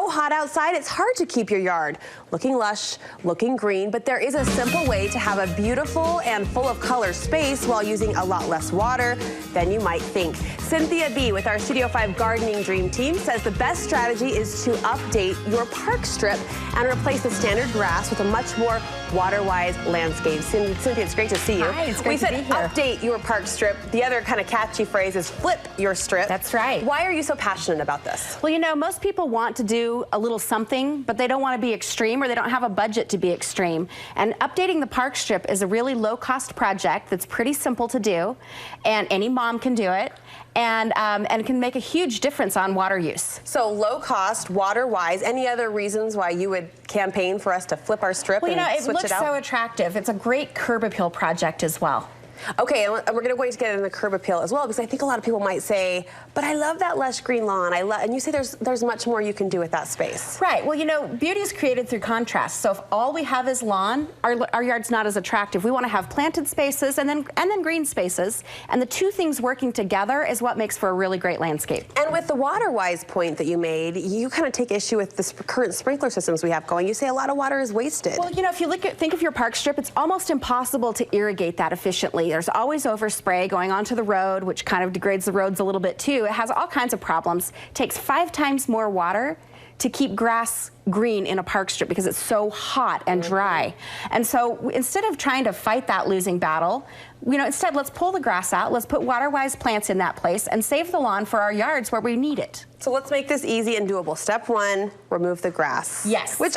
so hot outside, it's hard to keep your yard looking lush, looking green, but there is a simple way to have a beautiful and full of color space while using a lot less water than you might think. Cynthia B with our Studio 5 Gardening Dream Team says the best strategy is to update your park strip and replace the standard grass with a much more water-wise landscape. Cynthia, it's great to see you. Hi, it's great to be here. We said update your park strip. The other kind of catchy phrase is flip your strip. That's right. Why are you so passionate about this? Well, you know, most people want to do a little something, but they don't want to be extreme or they don't have a budget to be extreme. And updating the park strip is a really low-cost project that's pretty simple to do, and any mom can do it, and can make a huge difference on water use. So low cost, water-wise, any other reasons why you would campaign for us to flip our strip and switch it out? Well, you know, it looks so attractive. It's a great curb appeal project as well. Okay, and we're going to get in the curb appeal as well, because I think a lot of people might say, but I love that lush green lawn. And you say there's much more you can do with that space. Right. Well, you know, beauty is created through contrast. So if all we have is lawn, our yard's not as attractive. We want to have planted spaces and then green spaces. And the two things working together is what makes for a really great landscape. And with the water-wise point that you made, you kind of take issue with the current sprinkler systems we have going. You say a lot of water is wasted. Well, you know, if you think of your park strip, it's almost impossible to irrigate that efficiently. There's always overspray going onto the road, which kind of degrades the roads a little bit too. It has all kinds of problems. It takes 5 times more water to keep grass green in a park strip because it's so hot and dry. And so instead of trying to fight that losing battle, you know, instead let's pull the grass out, let's put water-wise plants in that place and save the lawn for our yards where we need it. So let's make this easy and doable. Step 1, remove the grass. Yes. Which,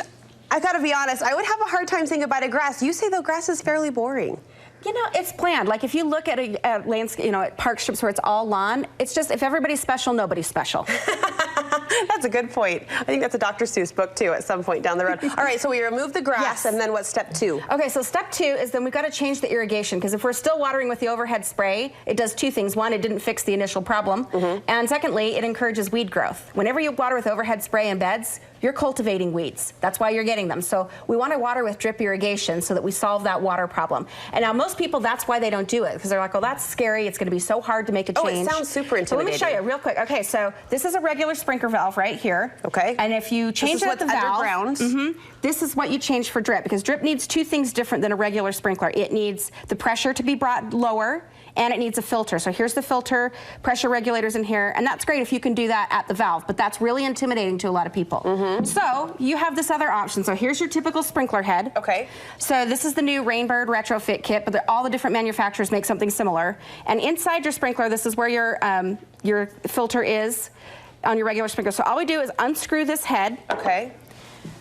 I gotta be honest, I would have a hard time saying goodbye to grass. You say though grass is fairly boring. You know, it's planned. Like if you look at a landscape, you know, at park strips where it's all lawn, it's just if everybody's special, nobody's special. That's a good point. I think that's a Dr. Seuss book too at some point down the road. All right, so we remove the grass, yes. And then what's step 2? Okay, so step 2 is then we've got to change the irrigation, because if we're still watering with the overhead spray, it does 2 things. One, it didn't fix the initial problem. And secondly, it encourages weed growth. Whenever you water with overhead spray in beds, you're cultivating weeds. That's why you're getting them. So we want to water with drip irrigation so that we solve that water problem. And now most people, that's why they don't do it, because they're like, oh, that's scary. It's going to be so hard to make a change. Oh, it sounds super intimidating. So let me show you real quick. Okay, so this is a regular sprinkler valve right here. Okay. And if you change it at the valve, underground. This is what you change for drip, because drip needs 2 things different than a regular sprinkler. It needs the pressure to be brought lower, and it needs a filter. So here's the filter, pressure regulators in here, and that's great if you can do that at the valve, but that's really intimidating to a lot of people. So you have this other option. So here's your typical sprinkler head. Okay. So this is the new Rainbird retrofit kit, but all the different manufacturers make something similar. And inside your sprinkler, this is where your filter is on your regular sprinkler. So all we do is unscrew this head. Okay.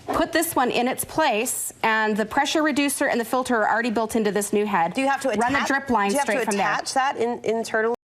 Put this one in its place, and the pressure reducer and the filter are already built into this new head. Do you have to run a drip line straight from there? Do you have to attach that internally?